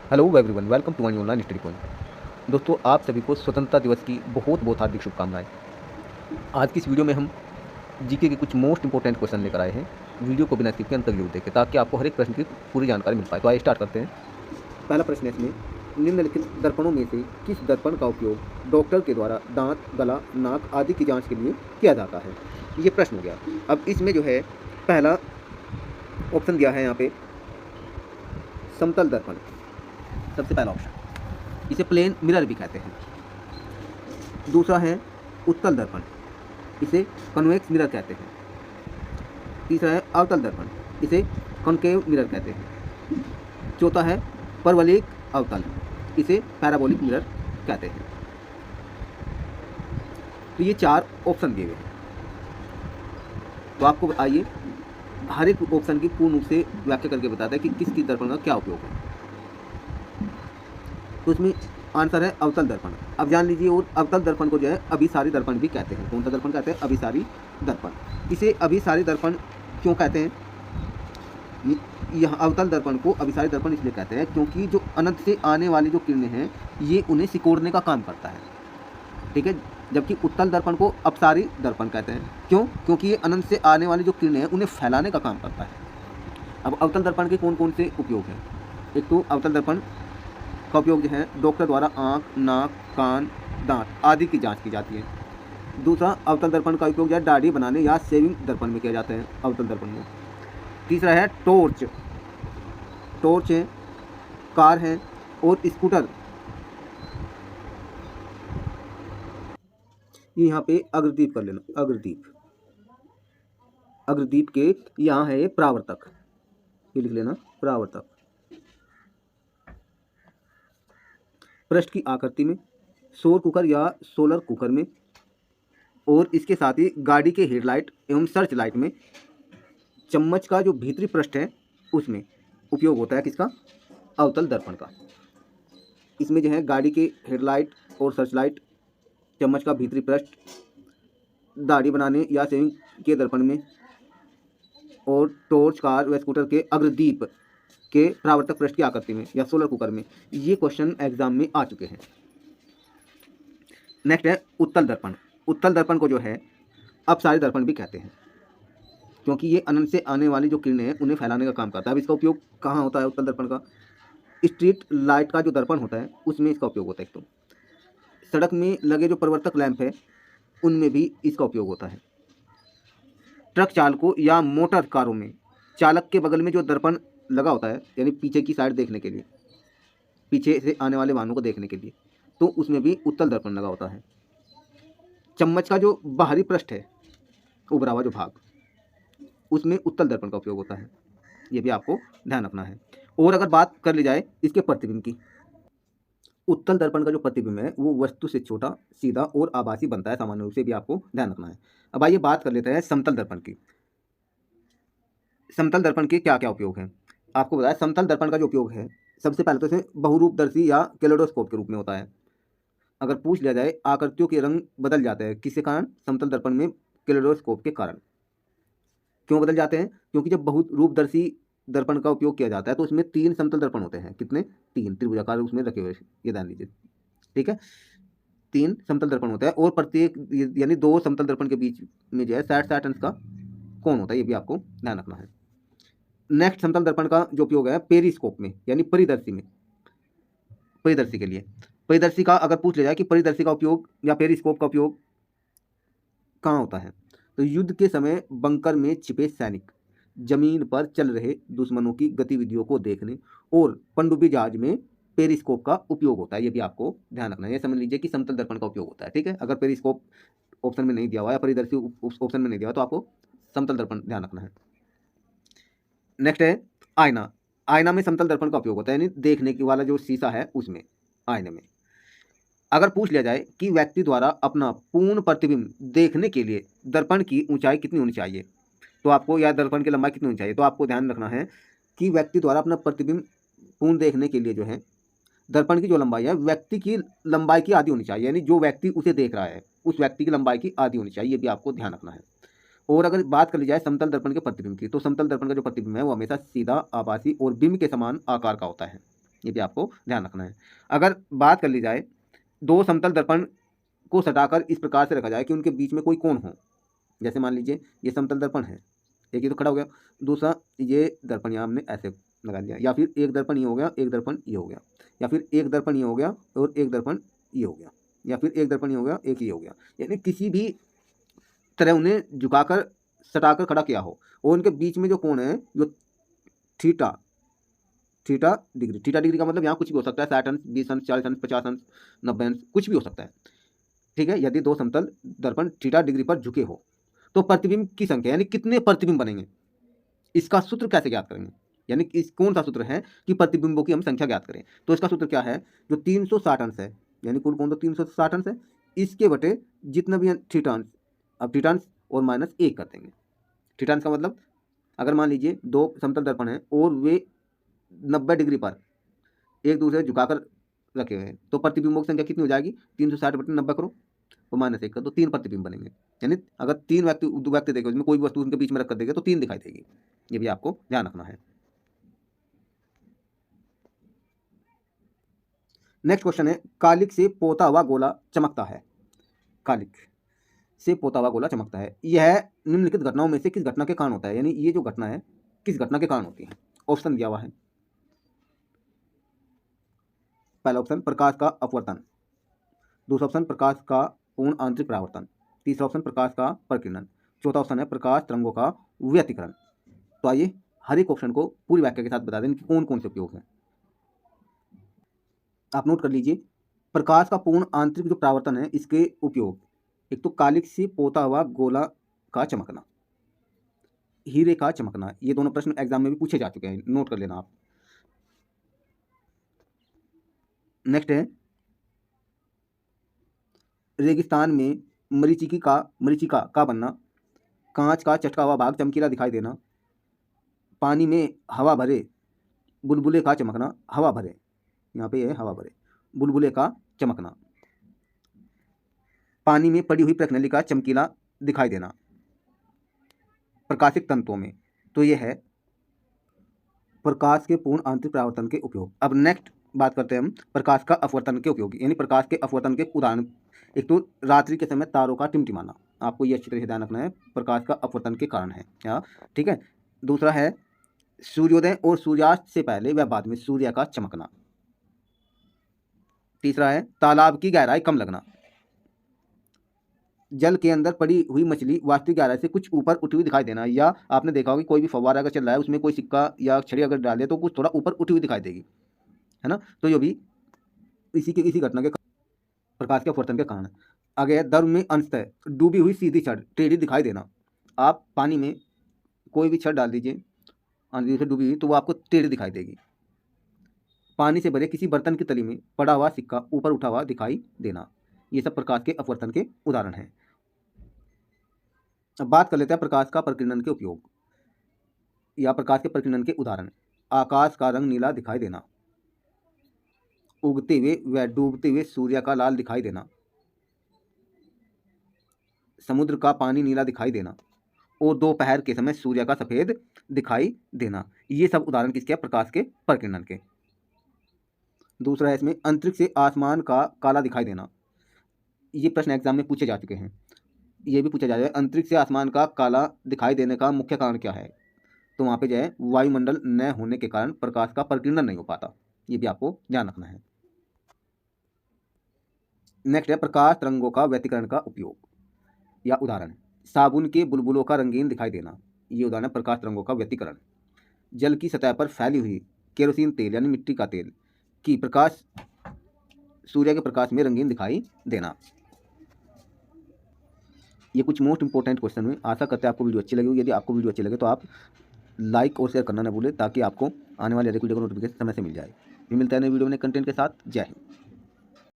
Hello everyone, welcome to my online study point. दोस्तों, आप सभी को स्वतंत्रता दिवस की बहुत बहुत हार्दिक शुभकामनाएं। आज की इस वीडियो में हम जीके के कुछ मोस्ट इंपॉर्टेंट क्वेश्चन लेकर आए हैं। वीडियो को बिना स्किप के अंत तक जरूर देखें ताकि आपको हर एक प्रश्न की पूरी जानकारी मिल पाए। तो आइए स्टार्ट करते हैं। पहला प्रश्न है इसमें, निम्नलिखित दर्पणों में से किस दर्पण का उपयोग डॉक्टर के द्वारा दांत, गला, नाक आदि की जांच के लिए किया जाता है? ये प्रश्न हो गया। अब इसमें जो है पहला ऑप्शन दिया है यहाँ पे समतल दर्पण, सबसे पहला ऑप्शन। इसे प्लेन मिरर भी कहते हैं। दूसरा है उत्तल दर्पण, इसे कन्वेक्स मिरर कहते हैं। तीसरा है अवतल दर्पण, इसे कॉनकेव मिरर कहते हैं। चौथा है परवलयिक अवतल, इसे पैराबोलिक मिरर कहते हैं। तो ये चार ऑप्शन दिए गए हैं। तो आपको आइए हर एक ऑप्शन की पूर्ण रूप से व्याख्या करके बताते हैं कि किस किस दर्पण का क्या उपयोग है। तो इसमें आंसर है अवतल दर्पण। अब जान लीजिए, और अवतल दर्पण को जो है अभिसारी दर्पण भी कहते हैं। कौन सा दर्पण कहते हैं? अभिसारी दर्पण। इसे अभिसारी दर्पण क्यों कहते हैं? यह अवतल दर्पण को अभिसारी दर्पण इसलिए कहते हैं क्योंकि जो अनंत से आने वाली जो किरणें हैं ये उन्हें सिकोड़ने का काम करता है, ठीक है। जबकि उत्तल दर्पण को अपसारी दर्पण कहते हैं। क्यों? क्योंकि ये अनंत से आने वाली जो किरणें हैं उन्हें फैलाने का काम करता है। अब अवतल दर्पण के कौन कौन से उपयोग हैं? एक तो अवतल दर्पण का उपयोग जो है डॉक्टर द्वारा आँख, नाक, कान, दांत आदि की जांच की जाती है। दूसरा अवतल दर्पण का उपयोग जो है दाढ़ी बनाने या शेविंग दर्पण में किया जाता है, अवतल दर्पण में। तीसरा है टॉर्च। टॉर्च है, कार है और स्कूटर। ये यहाँ पे अग्रदीप कर लेना, अग्रदीप। अग्रदीप के यहाँ है ये परावर्तक, ये लिख लेना, परावर्तक। पृष्ठ की आकृति में, सौर कुकर या सोलर कुकर में, और इसके साथ ही गाड़ी के हेडलाइट एवं सर्च लाइट में चम्मच का जो भीतरी पृष्ठ है उसमें उपयोग होता है किसका? अवतल दर्पण का। इसमें जो है गाड़ी के हेडलाइट और सर्च लाइट, चम्मच का भीतरी पृष्ठ, दाढ़ी बनाने या शेविंग के दर्पण में, और टॉर्च, कार व स्कूटर के अग्रदीप के परावर्तक पृष्ठ की आकृति में या सोलर कुकर में। ये क्वेश्चन एग्जाम में आ चुके हैं। नेक्स्ट है उत्तल दर्पण। उत्तल दर्पण को जो है अपसारी दर्पण भी कहते हैं क्योंकि ये अनंत से आने वाली जो किरणें हैं उन्हें फैलाने का काम करता है। अब इसका उपयोग कहाँ होता है उत्तल दर्पण का? स्ट्रीट लाइट का जो दर्पण होता है उसमें इसका उपयोग होता है। एक तो सड़क में लगे जो परिवर्तक लैंप है उनमें भी इसका उपयोग होता है। ट्रक चालकों या मोटर कारों में चालक के बगल में जो दर्पण लगा होता है, यानी पीछे की साइड देखने के लिए, पीछे से आने वाले वाहनों को देखने के लिए, तो उसमें भी उत्तल दर्पण लगा होता है। चम्मच का जो बाहरी पृष्ठ है, उभरा हुआ जो भाग, उसमें उत्तल दर्पण का उपयोग होता है। ये भी आपको ध्यान रखना है। और अगर बात कर ली जाए इसके प्रतिबिंब की, उत्तल दर्पण का जो प्रतिबिंब है वो वस्तु से छोटा, सीधा और आभासी बनता है, सामान्य रूप से भी आपको ध्यान रखना है। अब आइए बात कर लेते हैं समतल दर्पण की। समतल दर्पण के क्या क्या उपयोग हैं? आपको बताया समतल दर्पण का जो उपयोग है, सबसे पहले तो इसे बहुरूपदर्शी या कैलेडोस्कोप के रूप में होता है। अगर पूछ लिया जाए आकृतियों के रंग बदल जाते हैं किसके कारण? समतल दर्पण में कैलेडोस्कोप के कारण। क्यों बदल जाते हैं? क्योंकि जब बहुरूपदर्शी दर्पण का उपयोग किया जाता है तो उसमें 3 समतल दर्पण होते हैं। कितने? 3 त्रिभुजाकार उसमें रखे हुए, ये ध्यान दीजिए, ठीक है। 3 समतल दर्पण होता है और प्रत्येक यानी 2 समतल दर्पण के बीच में जो है 60-60 अंश का कोण होता है, ये भी आपको ध्यान रखना है। नेक्स्ट समतल दर्पण का जो उपयोग है पेरिस्कोप में, यानी परिदर्शी में, परिदर्शी के लिए। परिदर्शी का अगर पूछ लिया जाए कि परिदर्शी का उपयोग या पेरिस्कोप का उपयोग कहाँ होता है, तो युद्ध के समय बंकर में छिपे सैनिक जमीन पर चल रहे दुश्मनों की गतिविधियों को देखने और पनडुब्बी जहाज में पेरिस्कोप का उपयोग होता है। ये भी आपको ध्यान रखना है। ये समझ लीजिए कि समतल दर्पण का उपयोग होता है, ठीक है। अगर पेरिस्कोप ऑप्शन में नहीं दिया हुआ या परिदर्शी ऑप्शन में नहीं दिया हुआ तो आपको समतल दर्पण ध्यान रखना है। नेक्स्ट है आईना। आईना में समतल दर्पण का उपयोग होता है, यानी देखने की वाला जो शीशा है उसमें, आईने में। अगर पूछ लिया जाए कि व्यक्ति द्वारा अपना पूर्ण प्रतिबिंब देखने के लिए दर्पण की ऊंचाई कितनी होनी चाहिए, तो आपको, या दर्पण की लंबाई कितनी होनी चाहिए, तो आपको ध्यान रखना है कि व्यक्ति द्वारा अपना प्रतिबिंब पूर्ण देखने के लिए जो है दर्पण की जो लंबाई है व्यक्ति की लंबाई की आधी होनी चाहिए, यानी जो व्यक्ति उसे देख रहा है उस व्यक्ति की लंबाई की आधी होनी चाहिए। ये भी आपको ध्यान रखना है। और अगर बात कर ली जाए समतल दर्पण के प्रतिबिंब की, तो समतल दर्पण का जो प्रतिबिंब है वो हमेशा सीधा, आभासी और बिंब के समान आकार का होता है। ये भी आपको ध्यान रखना है। अगर बात कर ली जाए, दो समतल दर्पण को सटाकर इस प्रकार से रखा जाए कि उनके बीच में कोई कोण हो। जैसे मान लीजिए ये समतल दर्पण है, एक ये तो खड़ा हो गया, दूसरा ये दर्पण यहाँ हमने ऐसे लगा लिया, या फिर एक दर्पण ये हो गया, एक दर्पण ये हो गया, या फिर एक दर्पण ये हो गया और एक दर्पण ये हो गया, या फिर एक दर्पण ये हो गया, एक ये हो गया। यानी किसी भी तरह उन्हें झुकाकर सटाकर खड़ा किया हो और उनके बीच में जो कोण है जो थीटा डिग्री का मतलब यहाँ कुछ भी हो सकता है, 60 अंश, 20 अंश, 40 अंश, 50 अंश, 90 अंश, कुछ भी हो सकता है। ठीक है, यदि दो समतल दर्पण थीटा डिग्री पर झुके हो तो प्रतिबिंब की संख्या यानी कितने प्रतिबिंब बनेंगे, इसका सूत्र कैसे ज्ञात करेंगे, यानी इस कौन सा सूत्र है कि प्रतिबिंबों की हम संख्या ज्ञात करें। तो इसका सूत्र क्या है, जो 360 अंश है, यानी कुल कोण तो 360 अंश है, इसके बटे जितना भी थीटा अंश, अब थीटा अंश और माइनस 1 कर देंगे। थीटा अंश का मतलब अगर मान लीजिए दो समतल दर्पण हैं और वे 90 डिग्री पर एक दूसरे झुकाकर रखे हुए हैं, तो प्रतिबिंबों की संख्या कितनी हो जाएगी, 360 बटे 90 करो और माइनस 1 करो तो 3 प्रतिबिंब बनेंगे। यानी अगर दो व्यक्ति देखे उसमें कोई भी वस्तु उनके बीच में रख कर देगा तो 3 दिखाई देगी। ये भी आपको ध्यान रखना है। नेक्स्ट क्वेश्चन है, कालिक से पोता हुआ गोला चमकता है। कालिक से पोता हुआ गोला चमकता है, यह निम्नलिखित घटनाओं में से किस घटना के कारण होता है, यानी ये जो घटना है किस घटना के कारण होती है। ऑप्शन दिया हुआ है, पहला ऑप्शन प्रकाश का अपवर्तन, दूसरा ऑप्शन प्रकाश का पूर्ण आंतरिक परावर्तन, तीसरा ऑप्शन प्रकाश का प्रकीर्णन, चौथा ऑप्शन है प्रकाश तरंगों का व्यतिकरण। तो आइए हर एक ऑप्शन को पूरी व्याख्या के साथ बता दें कि कौन कौन से उपयोग हैं। आप नोट कर लीजिए, प्रकाश का पूर्ण आंतरिक जो परावर्तन है इसके उपयोग, एक तो कालिक से पोता हुआ गोला का चमकना, हीरे का चमकना, ये दोनों प्रश्न एग्जाम में भी पूछे जा चुके हैं, नोट कर लेना आप। नेक्स्ट है, रेगिस्तान में मरीचिका का बनना, कांच का चटका हुआ भाग चमकीला दिखाई देना, पानी में हवा भरे बुलबुले का चमकना, हवा भरे, यहाँ पे है हवा भरे बुलबुले का चमकना, पानी में पड़ी हुई प्रखनली का चमकीला दिखाई देना प्रकाशिक तंतुओं में। तो यह है प्रकाश के पूर्ण आंतरिक परावर्तन के उपयोग। अब नेक्स्ट बात करते हैं हम प्रकाश का अपवर्तन के उपयोग, यानी प्रकाश के अपवर्तन के उदाहरण। एक तो रात्रि के समय तारों का टिमटिमाना, आपको ये अच्छी तरह से ध्यान रखना है, प्रकाश का अपवर्तन के कारण है या ठीक है। दूसरा है सूर्योदय और सूर्यास्त से पहले व बाद में सूर्य का चमकना। तीसरा है तालाब की गहराई कम लगना, जल के अंदर पड़ी हुई मछली वास्तविक गहराई से कुछ ऊपर उठी हुई दिखाई देना, या आपने देखा होगा कि कोई भी फव्वारा अगर चल रहा है उसमें कोई सिक्का या छड़ी अगर डाले तो कुछ थोड़ा ऊपर उठी हुई दिखाई देगी, है ना। तो ये भी इसी घटना के प्रकाश के अपवर्तन के कारण। आगे दर्व में अंशतः डूबी हुई सीधी छड़ टेढ़ी दिखाई देना, आप पानी में कोई भी छड़ डाल दीजिए आंधी से डूबी हुई तो वो आपको टेढ़ी दिखाई देगी। पानी से भरे किसी बर्तन की तली में पड़ा हुआ सिक्का ऊपर उठा हुआ दिखाई देना, ये सब प्रकाश के अपवर्तन के उदाहरण हैं। अब बात कर लेते हैं प्रकाश का प्रकीर्णन के उपयोग या प्रकाश के प्रकीर्णन के उदाहरण। आकाश का रंग नीला दिखाई देना, उगते हुए व डूबते हुए सूर्य का लाल दिखाई देना, समुद्र का पानी नीला दिखाई देना और दोपहर के समय सूर्य का सफेद दिखाई देना, ये सब उदाहरण किसके, प्रकाश के प्रकीर्णन के। दूसरा है इसमें अंतरिक्ष से आसमान का काला दिखाई देना, ये प्रश्न एग्जाम में पूछे जा चुके हैं, ये भी पूछा जा रहा है अंतरिक्ष से आसमान का काला दिखाई देने का मुख्य कारण क्या है। तो वहाँ पे जो है वायुमंडल न होने के कारण प्रकाश का प्रकीर्णन नहीं हो पाता, ये भी आपको ध्यान रखना है। नेक्स्ट है प्रकाश तरंगों का व्यतिकरण का उपयोग या उदाहरण। साबुन के बुलबुलों का रंगीन दिखाई देना, ये उदाहरण है प्रकाश तरंगों का व्यतिकरण। जल की सतह पर फैली हुई केरोसिन तेल यानी मिट्टी का तेल की प्रकाश सूर्य के प्रकाश में रंगीन दिखाई देना। ये कुछ मोस्ट इंपॉर्टेंट क्वेश्चन हुए। आशा करते हैं आपको वीडियो अच्छी लगी होगी। यदि आपको वीडियो अच्छी लगे तो आप लाइक और शेयर करना ना भूलें ताकि आपको आने वाले वीडियो का नोटिफिकेशन समय से मिल जाए। फिर मिलता है नई वीडियो में कंटेंट के साथ। जय हिंद।